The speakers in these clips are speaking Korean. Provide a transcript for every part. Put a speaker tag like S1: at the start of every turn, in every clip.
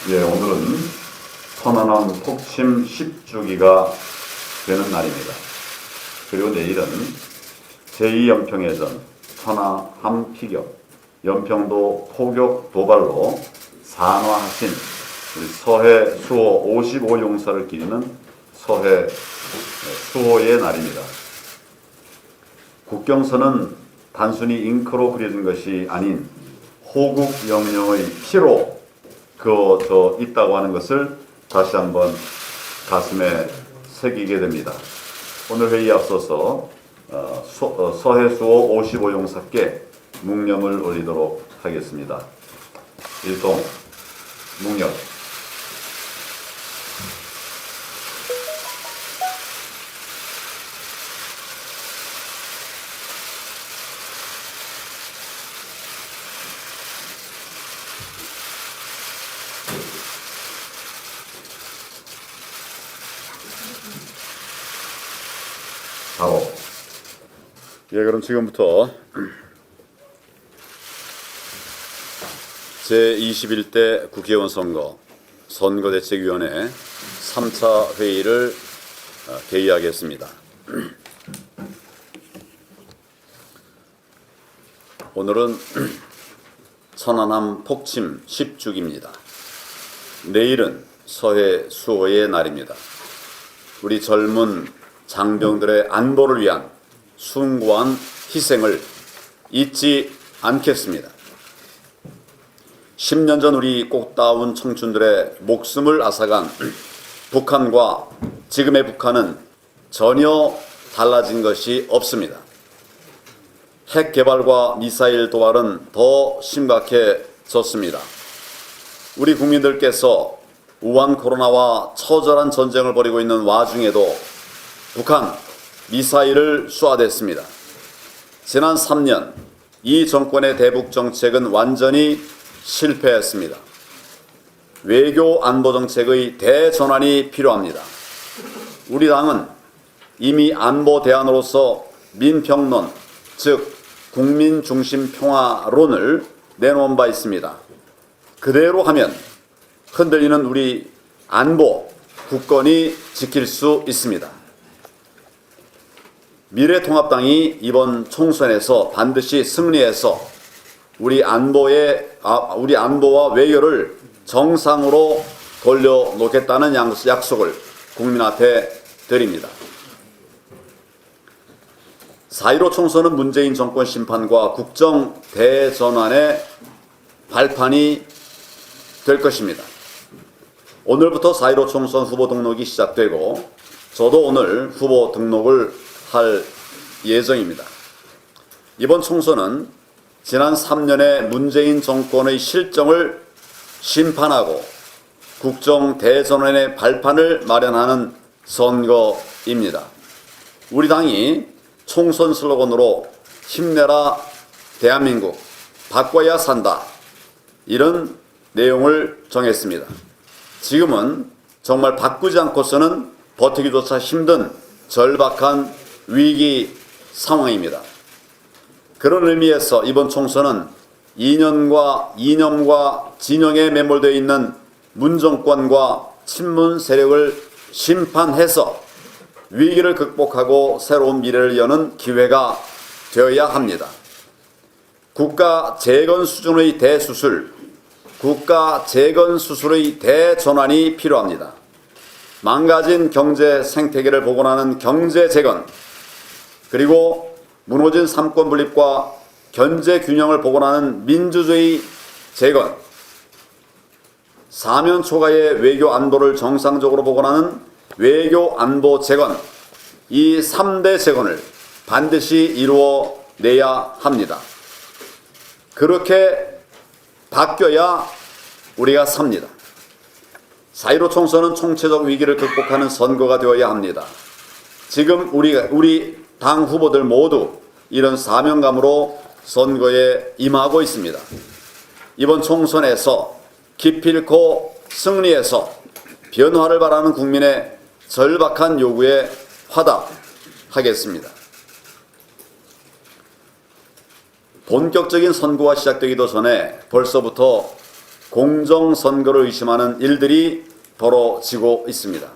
S1: 예, 오늘은 천안함 폭침 10주기가 되는 날입니다. 그리고 내일은 제2연평해전 천안함 피격, 연평도 포격 도발로 산화하신 우리 서해 수호 55용사를 기리는 서해 수호의 날입니다. 국경선은 단순히 잉크로 그려진 것이 아닌 호국 영령의 피로 그어져 있다고 하는 것을 다시 한번 가슴에 새기게 됩니다. 오늘 회의에 앞서서 서해 수호 55용사께 묵념을 올리도록 하겠습니다. 일동 묵념. 바로. 예, 그럼 지금부터 제21대 국회의원 선거대책위원회 3차 회의를 개의하겠습니다. 오늘은 천안함 폭침 10주기입니다. 내일은 서해 수호의 날입니다. 우리 젊은 장병들의 안보를 위한 숭고한 희생을 잊지 않겠습니다. 10년 전 우리 꽃다운 청춘들의 목숨을 앗아간 북한과 지금의 북한은 전혀 달라진 것이 없습니다. 핵 개발과 미사일 도발은 더 심각해졌습니다. 우리 국민들께서 우한 코로나와 처절한 전쟁을 벌이고 있는 와중에도 북한 미사일을 쏘아댔습니다. 지난 3년 이 정권의 대북 정책은 완전히 실패했습니다. 외교 안보 정책의 대전환이 필요합니다. 우리 당은 이미 안보 대안으로서 민평론, 즉 국민 중심 평화론을 내놓은 바 있습니다. 그대로 하면 흔들리는 우리 안보, 국권이 지킬 수 있습니다. 미래통합당이 이번 총선에서 반드시 승리해서 우리 안보와 외교를 정상으로 돌려놓겠다는 약속을 국민 앞에 드립니다. 4.15 총선은 문재인 정권 심판과 국정 대전환의 발판이 될 것입니다. 오늘부터 4.15 총선 후보 등록이 시작되고 저도 오늘 후보 등록을 할 예정입니다. 이번 총선은 지난 3년의 문재인 정권의 실정을 심판하고 국정 대전환의 발판을 마련하는 선거입니다. 우리 당이 총선 슬로건으로 힘내라 대한민국, 바꿔야 산다, 이런 내용을 정했습니다. 지금은 정말 바꾸지 않고서는 버티기조차 힘든 절박한 위기 상황입니다. 그런 의미에서 이번 총선은 이념과 진영에 매몰되어 있는 문정권과 친문 세력을 심판해서 위기를 극복하고 새로운 미래를 여는 기회가 되어야 합니다. 국가 재건 수준의 대수술, 국가 재건 수술의 대전환이 필요합니다. 망가진 경제 생태계를 복원하는 경제 재건, 그리고 무너진 삼권 분립과 견제 균형을 복원하는 민주주의 재건, 사면 초가의 외교 안보를 정상적으로 복원하는 외교 안보 재건, 이 3대 재건을 반드시 이루어내야 합니다. 그렇게 바뀌어야 우리가 삽니다. 4.15 총선은 총체적 위기를 극복하는 선거가 되어야 합니다. 지금 우리 당 후보들 모두 이런 사명감으로 선거에 임하고 있습니다. 이번 총선에서 기필코 승리해서 변화를 바라는 국민의 절박한 요구에 화답하겠습니다. 본격적인 선거가 시작되기도 전에 벌써부터 공정선거를 의심하는 일들이 벌어지고 있습니다.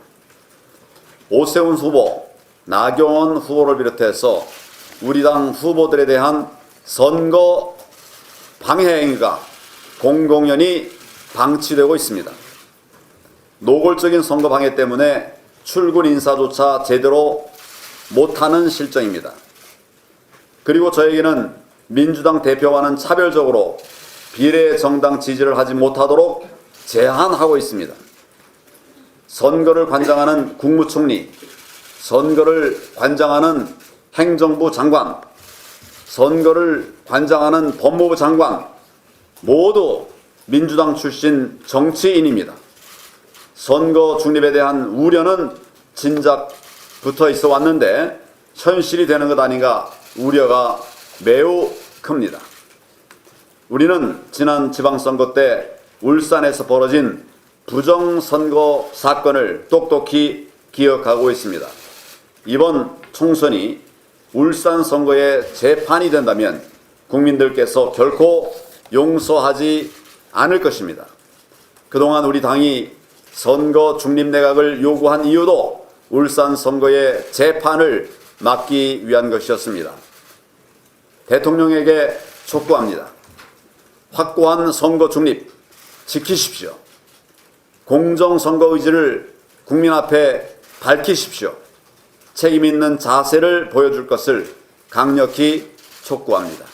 S1: 오세훈 후보, 나경원 후보를 비롯해서 우리 당 후보들에 대한 선거 방해 행위가 공공연히 방치되고 있습니다. 노골적인 선거 방해 때문에 출근 인사조차 제대로 못하는 실정입니다. 그리고 저에게는 민주당 대표와는 차별적으로 비례정당 지지를 하지 못하도록 제한하고 있습니다. 선거를 관장하는 국무총리, 선거를 관장하는 행정부 장관, 선거를 관장하는 법무부 장관 모두 민주당 출신 정치인입니다. 선거 중립에 대한 우려는 진작 붙어 있어 왔는데 현실이 되는 것 아닌가 우려가 매우 큽니다. 우리는 지난 지방선거 때 울산에서 벌어진 부정선거 사건을 똑똑히 기억하고 있습니다. 이번 총선이 울산 선거의 재판이 된다면 국민들께서 결코 용서하지 않을 것입니다. 그동안 우리 당이 선거 중립내각을 요구한 이유도 울산 선거의 재판을 막기 위한 것이었습니다. 대통령에게 촉구합니다. 확고한 선거 중립 지키십시오. 공정선거 의지를 국민 앞에 밝히십시오. 책임 있는 자세를 보여줄 것을 강력히 촉구합니다.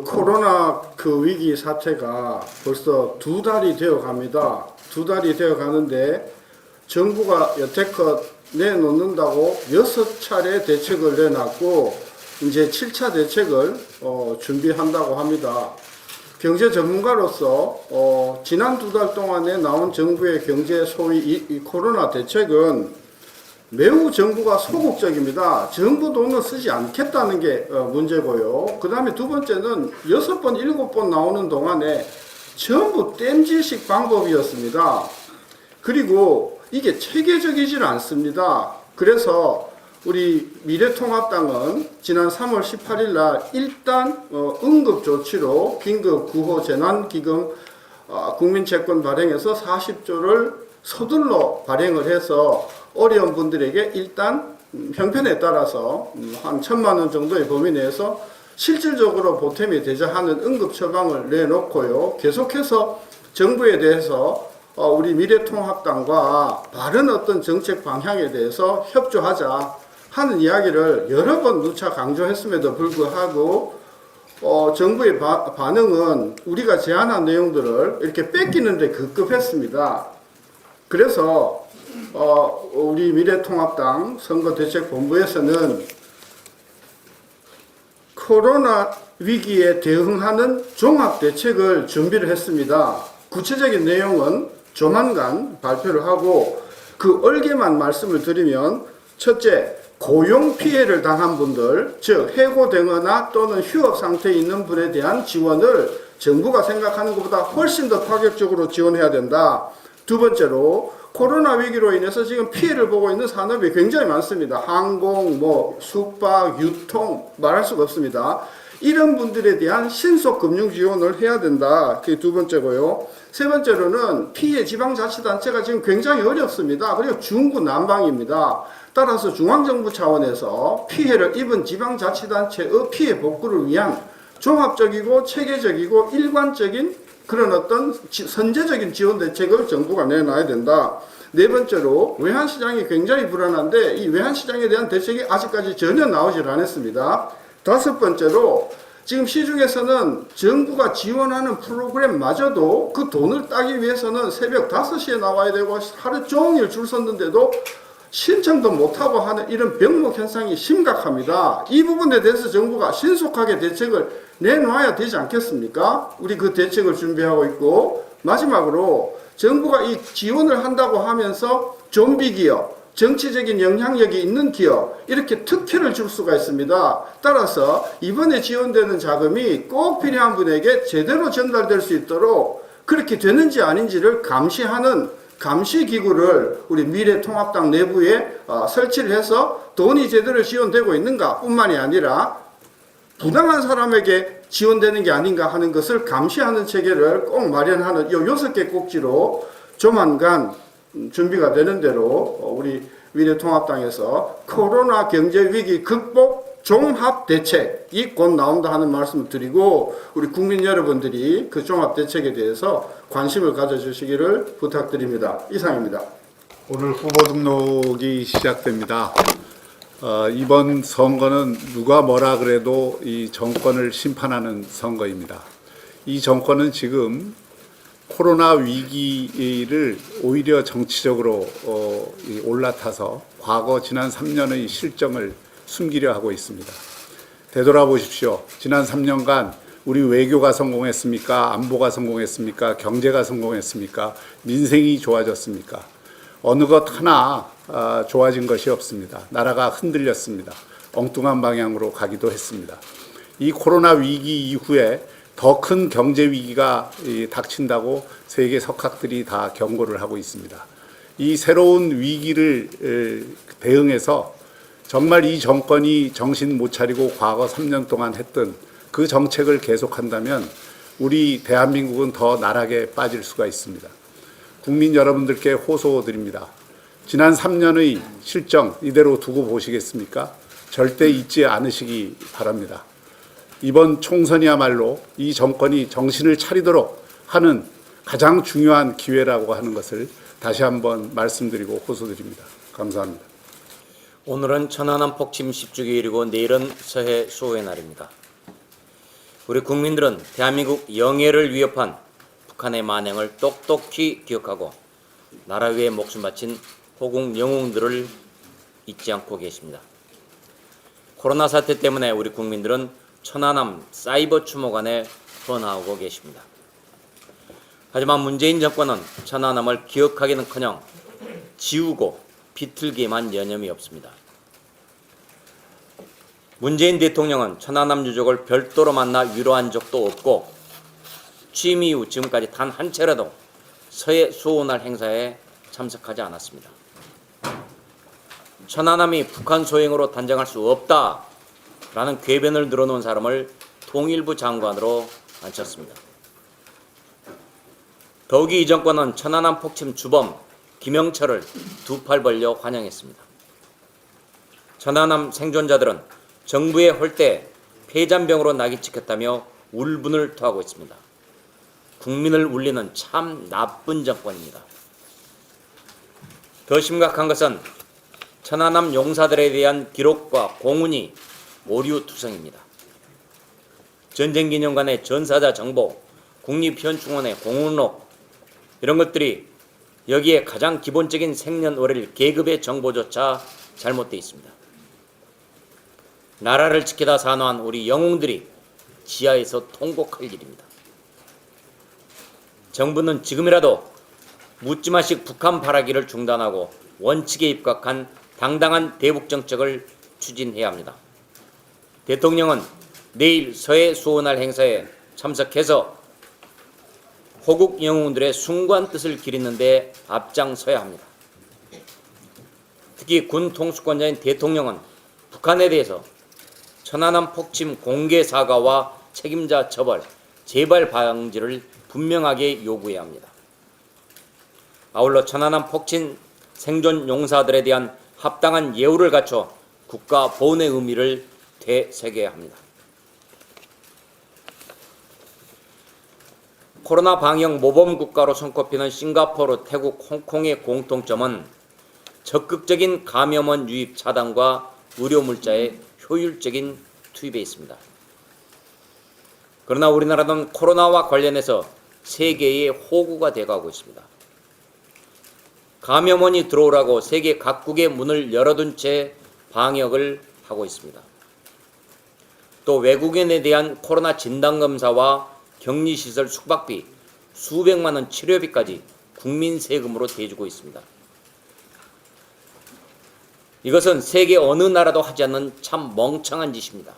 S2: 코로나 위기 사태가 벌써 2달이 되어 갑니다. 2달이 되어 가는데 정부가 여태껏 내놓는다고 6차례 대책을 내놨고 이제 7차 대책을 준비한다고 합니다. 경제 전문가로서 지난 2달 동안에 나온 정부의 경제 소위 이 코로나 대책은 매우 정부가 소극적입니다. 정부 돈을 쓰지 않겠다는 게 문제고요. 그 다음에 두 번째는 6번, 7번 나오는 동안에 전부 땜질식 방법이었습니다. 그리고 이게 체계적이질 않습니다. 그래서 우리 미래통합당은 지난 3월 18일 날 일단 응급조치로 긴급 구호 재난기금 국민채권 발행해서 40조를 서둘러 발행을 해서 어려운 분들에게 일단 형편에 따라서 한 1,000만 원 정도의 범위 내에서 실질적으로 보탬이 되자 하는 응급 처방을 내놓고요. 계속해서 정부에 대해서 우리 미래통합당과 바른 어떤 정책 방향에 대해서 협조하자 하는 이야기를 여러 번 누차 강조했음에도 불구하고 정부의 반응은 우리가 제안한 내용들을 이렇게 뺏기는데 급급했습니다. 그래서 우리 미래통합당 선거대책본부에서는 코로나 위기에 대응하는 종합대책을 준비를 했습니다. 구체적인 내용은 조만간 발표를 하고 그 얼개만 말씀을 드리면 첫째, 고용 피해를 당한 분들, 즉 해고되거나 또는 휴업 상태에 있는 분에 대한 지원을 정부가 생각하는 것보다 훨씬 더 파격적으로 지원해야 된다. 두 번째로 코로나 위기로 인해서 지금 피해를 보고 있는 산업이 굉장히 많습니다. 항공, 숙박, 유통 말할 수가 없습니다. 이런 분들에 대한 신속 금융 지원을 해야 된다. 그게 두 번째고요. 세 번째로는 피해 지방자치단체가 지금 굉장히 어렵습니다. 그리고 중구난방입니다. 따라서 중앙정부 차원에서 피해를 입은 지방자치단체의 피해 복구를 위한 종합적이고 체계적이고 일관적인 그런 어떤 선제적인 지원 대책을 정부가 내놔야 된다. 네 번째로 외환시장이 굉장히 불안한데 이 외환시장에 대한 대책이 아직까지 전혀 나오질 않았습니다. 다섯 번째로 지금 시중에서는 정부가 지원하는 프로그램마저도 그 돈을 따기 위해서는 새벽 5시에 나와야 되고 하루 종일 줄 섰는데도 신청도 못하고 하는 이런 병목 현상이 심각합니다. 이 부분에 대해서 정부가 신속하게 대책을 내놔야 되지 않겠습니까? 우리 그 대책을 준비하고 있고, 마지막으로 정부가 이 지원을 한다고 하면서 좀비 기업, 정치적인 영향력이 있는 기업 이렇게 특혜를 줄 수가 있습니다. 따라서 이번에 지원되는 자금이 꼭 필요한 분에게 제대로 전달될 수 있도록 그렇게 되는지 아닌지를 감시하는 감시기구를 우리 미래통합당 내부에 설치를 해서 돈이 제대로 지원되고 있는가 뿐만이 아니라 부당한 사람에게 지원되는 게 아닌가 하는 것을 감시하는 체계를 꼭 마련하는 이 6개 꼭지로 조만간 준비가 되는 대로 우리 미래통합당에서 코로나 경제 위기 극복 종합 대책이 곧 나온다 하는 말씀을 드리고 우리 국민 여러분들이 그 종합 대책에 대해서 관심을 가져주시기를 부탁드립니다. 이상입니다.
S3: 오늘 후보 등록이 시작됩니다. 이번 선거는 누가 뭐라 그래도 이 정권을 심판하는 선거입니다. 이 정권은 지금 코로나 위기를 오히려 정치적으로 올라타서 과거 지난 3년의 실정을 숨기려 하고 있습니다. 되돌아보십시오. 지난 3년간 우리 외교가 성공했습니까? 안보가 성공했습니까? 경제가 성공했습니까? 민생이 좋아졌습니까? 어느 것 하나 좋아진 것이 없습니다. 나라가 흔들렸습니다. 엉뚱한 방향으로 가기도 했습니다. 이 코로나 위기 이후에 더 큰 경제 위기가 닥친다고 세계 석학들이 다 경고를 하고 있습니다. 이 새로운 위기를 대응해서 정말 이 정권이 정신 못 차리고 과거 3년 동안 했던 그 정책을 계속한다면 우리 대한민국은 더 나락에 빠질 수가 있습니다. 국민 여러분들께 호소드립니다. 지난 3년의 실정 이대로 두고 보시겠습니까? 절대 잊지 않으시기 바랍니다. 이번 총선이야말로 이 정권이 정신을 차리도록 하는 가장 중요한 기회라고 하는 것을 다시 한번 말씀드리고 호소드립니다. 감사합니다.
S4: 오늘은 천안함 폭침 10주기일이고 내일은 서해 수호의 날입니다. 우리 국민들은 대한민국 영예를 위협한 북한의 만행을 똑똑히 기억하고 나라 위에 목숨 바친 호국 영웅들을 잊지 않고 계십니다. 코로나 사태 때문에 우리 국민들은 천안함 사이버 추모관에 헌화하고 계십니다. 하지만 문재인 정권은 천안함을 기억하기는커녕 지우고 비틀기에만 여념이 없습니다. 문재인 대통령은 천안함 유족을 별도로 만나 위로한 적도 없고 취임 이후 지금까지 단 한 차례도 서해 수호날 행사에 참석하지 않았습니다. 천안함이 북한 소행으로 단정할 수 없다라는 궤변을 늘어놓은 사람을 통일부 장관으로 앉혔습니다. 더욱이 이 정권은 천안함 폭침 주범 김영철을 두 팔 벌려 환영했습니다. 천안함 생존자들은 정부의 홀대 폐잔병으로 낙이 찍혔다며 울분을 토하고 있습니다. 국민을 울리는 참 나쁜 정권입니다. 더 심각한 것은 천안함 용사들에 대한 기록과 공훈이 오류투성입니다. 전쟁기념관의 전사자 정보, 국립현충원의 공훈록 이런 것들이 여기에 가장 기본적인 생년월일 계급의 정보조차 잘못되어 있습니다. 나라를 지키다 산화한 우리 영웅들이 지하에서 통곡할 일입니다. 정부는 지금이라도 묻지마식 북한 바라기를 중단하고 원칙에 입각한 당당한 대북 정책을 추진해야 합니다. 대통령은 내일 서해 수호날 행사에 참석해서 호국 영웅들의 숭고한 뜻을 기리는 데 앞장서야 합니다. 특히 군 통수권자인 대통령은 북한에 대해서 천안함 폭침 공개 사과와 책임자 처벌, 재발 방지를 분명하게 요구해야 합니다. 아울러 천안함 폭침 생존 용사들에 대한 합당한 예우를 갖춰 국가 보훈의 의미를 되새겨야 합니다. 코로나 방역 모범 국가로 손꼽히는 싱가포르, 태국, 홍콩의 공통점은 적극적인 감염원 유입 차단과 의료 물자의 효율적인 투입에 있습니다. 그러나 우리나라는 코로나와 관련해서 세계의 호구가 되어가고 있습니다. 감염원이 들어오라고 세계 각국의 문을 열어둔 채 방역을 하고 있습니다. 또 외국인에 대한 코로나 진단검사와 격리시설 숙박비, 수백만 원 치료비까지 국민 세금으로 대주고 있습니다. 이것은 세계 어느 나라도 하지 않는 참 멍청한 짓입니다.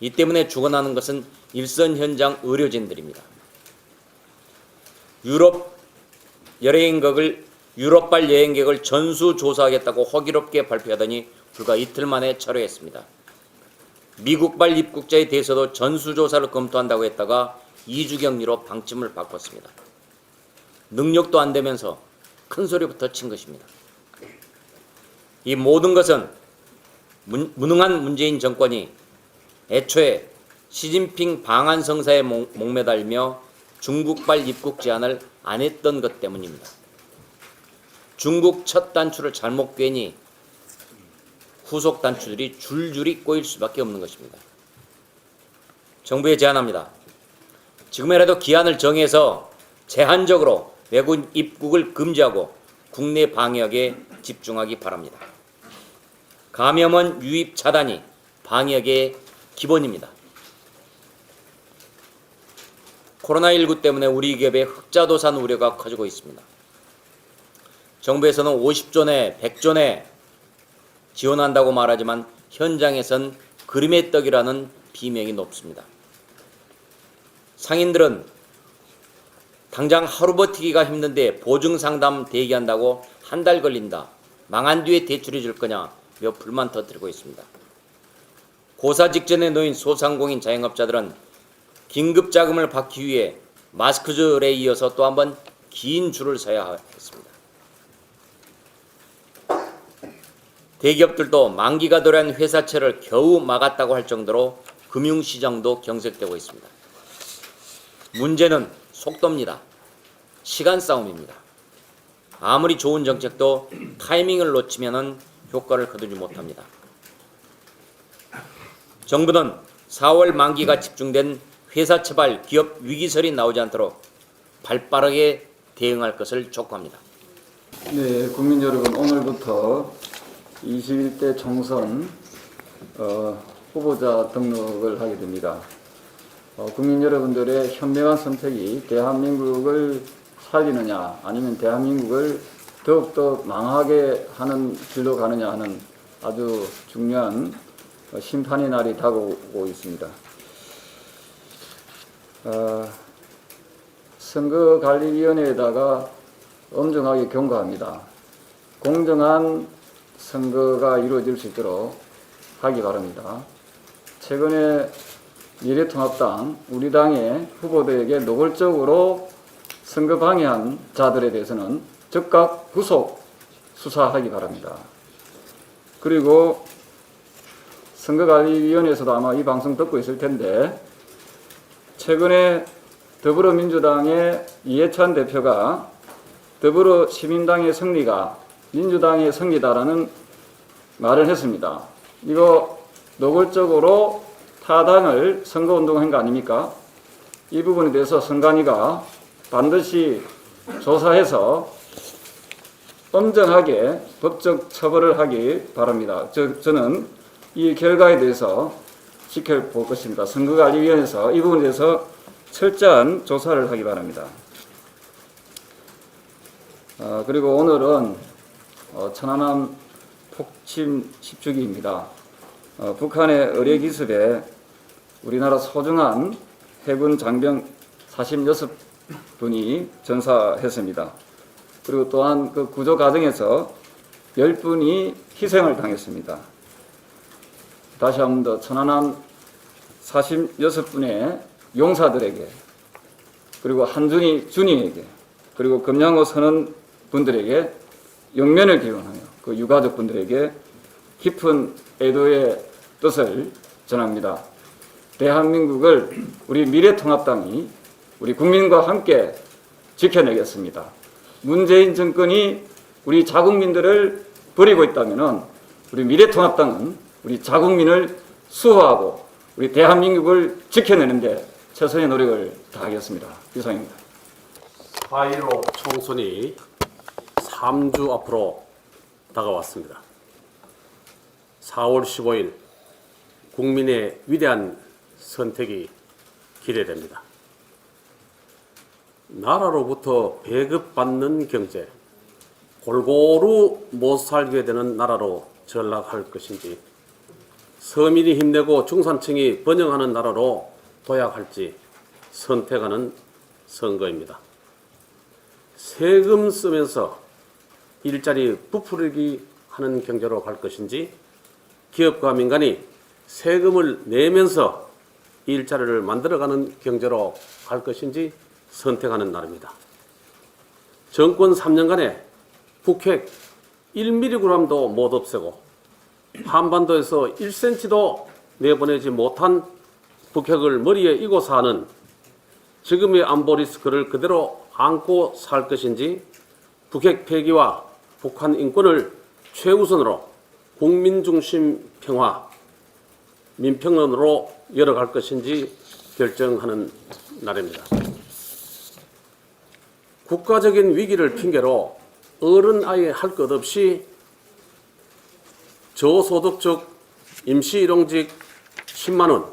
S4: 이 때문에 죽어나는 것은 일선 현장 의료진들입니다. 유럽발 여행객을 전수조사하겠다고 허기롭게 발표하더니 불과 이틀 만에 철회했습니다. 미국발 입국자에 대해서도 전수조사를 검토한다고 했다가 2주 격리로 방침을 바꿨습니다. 능력도 안 되면서 큰 소리부터 친 것입니다. 이 모든 것은 무능한 문재인 정권이 애초에 시진핑 방한 성사에 목매달며 중국발 입국 제한을 안 했던 것 때문입니다. 중국 첫 단추를 잘못 꿰니 후속 단추들이 줄줄이 꼬일 수밖에 없는 것입니다. 정부에 제안합니다. 지금이라도 기한을 정해서 제한적으로 외국 입국을 금지하고 국내 방역에 집중하기 바랍니다. 감염원 유입 차단이 방역의 기본입니다. 코로나19 때문에 우리 기업의 흑자도산 우려가 커지고 있습니다. 정부에서는 50조 내 100조 내 지원한다고 말하지만 현장에선 그림의 떡이라는 비명이 높습니다. 상인들은 당장 하루 버티기가 힘든데 보증상담 대기한다고 한 달 걸린다. 망한 뒤에 대출해 줄 거냐 몇 불만 터뜨리고 있습니다. 고사 직전에 놓인 소상공인 자영업자들은 긴급 자금을 받기 위해 마스크절에 이어서 또 한 번 긴 줄을 서야 했습니다. 대기업들도 만기가 도래한 회사채를 겨우 막았다고 할 정도로 금융시장도 경색되고 있습니다. 문제는 속도입니다. 시간 싸움입니다. 아무리 좋은 정책도 타이밍을 놓치면 효과를 거두지 못합니다. 정부는 4월 만기가 집중된 회사채발 기업 위기설이 나오지 않도록 발빠르게 대응할 것을 촉구합니다.
S5: 네, 국민 여러분, 오늘부터 21대 총선 후보자 등록을 하게 됩니다. 국민 여러분들의 현명한 선택이 대한민국을 살리느냐 아니면 대한민국을 더욱더 망하게 하는 길로 가느냐 하는 아주 중요한 심판의 날이 다가오고 있습니다. 선거관리위원회에다가 엄정하게 경고합니다. 공정한 선거가 이루어질 수 있도록 하기 바랍니다. 최근에 미래통합당, 우리 당의 후보들에게 노골적으로 선거 방해한 자들에 대해서는 즉각 구속 수사하기 바랍니다. 그리고 선거관리위원회에서도 아마 이 방송 듣고 있을 텐데 최근에 더불어민주당의 이해찬 대표가 더불어시민당의 승리가 민주당의 승리다라는 말을 했습니다. 이거 노골적으로 타당을 선거운동한 거 아닙니까? 이 부분에 대해서 선관위가 반드시 조사해서 엄정하게 법적 처벌을 하기 바랍니다. 저는 이 결과에 대해서 지켜볼 것입니다. 선거관리위원회에서 이 부분에 대해서 철저한 조사를 하기 바랍니다. 그리고 오늘은 천안함 폭침 10주기입니다. 북한의 의뢰 기습에 우리나라 소중한 해군 장병 46분이 전사했습니다. 그리고 또한 그 구조 과정에서 10분이 희생을 당했습니다. 다시 한 번 더 천안함 46분의 용사들에게 그리고 한준희 준이에게 그리고 금양호 선원 분들에게 영면을 기원하며 그 유가족분들에게 깊은 애도의 뜻을 전합니다. 대한민국을 우리 미래통합당이 우리 국민과 함께 지켜내겠습니다. 문재인 정권이 우리 자국민들을 버리고 있다면 우리 미래통합당은 우리 자국민을 수호하고 우리 대한민국을 지켜내는데 최선의 노력을 다하겠습니다. 이상입니다.
S6: 4.15 총선이 3주 앞으로 다가왔습니다. 4월 15일 국민의 위대한 선택이 기대됩니다. 나라로부터 배급받는 경제, 골고루 못 살게 되는 나라로 전락할 것인지, 서민이 힘내고 중산층이 번영하는 나라로 도약할지 선택하는 선거입니다. 세금 쓰면서 일자리 부풀리기 하는 경제로 갈 것인지, 기업과 민간이 세금을 내면서 일자리를 만들어가는 경제로 갈 것인지 선택하는 날입니다. 정권 3년간에 북핵 1mg도 못 없애고 한반도에서 1cm도 내보내지 못한 북핵을 머리에 이고 사는 지금의 안보 리스크를 그대로 안고 살 것인지 북핵 폐기와 북한 인권을 최우선으로 국민 중심 평화, 민평론으로 열어갈 것인지 결정하는 날입니다. 국가적인 위기를 핑계로 어른 아이 할 것 없이 저소득적 임시일용직 10만 원,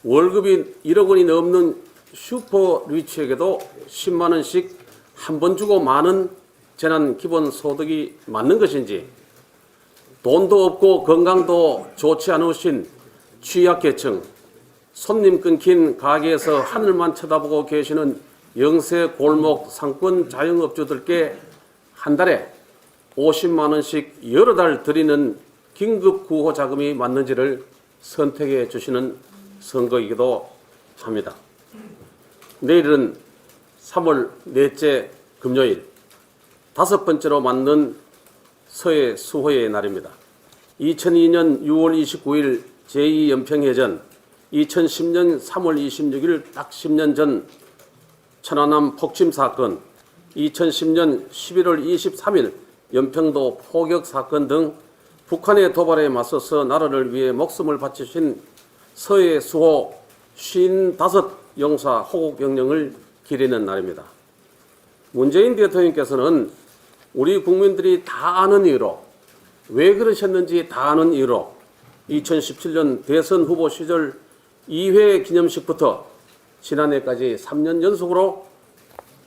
S6: 월급이 1억 원이 넘는 슈퍼리치에게도 10만 원씩 한 번 주고 마는 재난 기본소득이 맞는 것인지, 돈도 없고 건강도 좋지 않으신 취약계층, 손님 끊긴 가게에서 하늘만 쳐다보고 계시는 영세 골목 상권 자영업주들께 한 달에 50만 원씩 여러 달 드리는 긴급 구호 자금이 맞는지를 선택해 주시는 선거이기도 합니다. 내일은 3월 넷째 금요일, 5번째로 맞는 서해 수호의 날입니다. 2002년 6월 29일 제2연평해전, 2010년 3월 26일 딱 10년 전 천안함 폭침 사건, 2010년 11월 23일 연평도 포격 사건 등 북한의 도발에 맞서서 나라를 위해 목숨을 바치신 서해 수호 55 용사 호국 영령을 기리는 날입니다. 문재인 대통령께서는 우리 국민들이 다 아는 이유로, 왜 그러셨는지 다 아는 이유로 2017년 대선 후보 시절 2회 기념식부터 지난해까지 3년 연속으로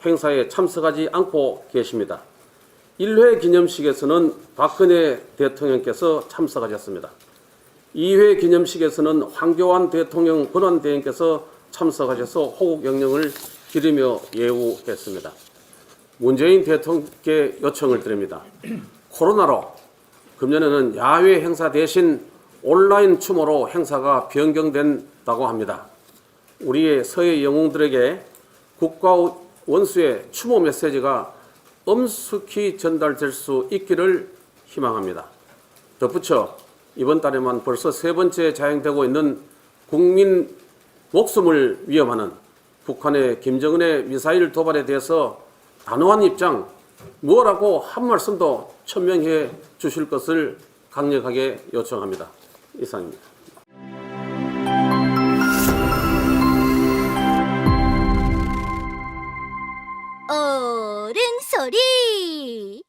S6: 행사에 참석하지 않고 계십니다. 1회 기념식에서는 박근혜 대통령께서 참석하셨습니다. 2회 기념식에서는 황교안 대통령 권한대행께서 참석하셔서 호국 영령을 기리며 예우했습니다. 문재인 대통령께 요청을 드립니다. 코로나로 금년에는 야외 행사 대신 온라인 추모로 행사가 변경된다고 합니다. 우리의 서해 영웅들에게 국가 원수의 추모 메시지가 엄숙히 전달될 수 있기를 희망합니다. 덧붙여 이번 달에만 벌써 3번째 자행되고 있는 국민 목숨을 위협하는 북한의 김정은의 미사일 도발에 대해서 단호한 입장, 뭐라고 한 말씀도 천명해 주실 것을 강력하게 요청합니다. 이상입니다.
S7: 어른 소리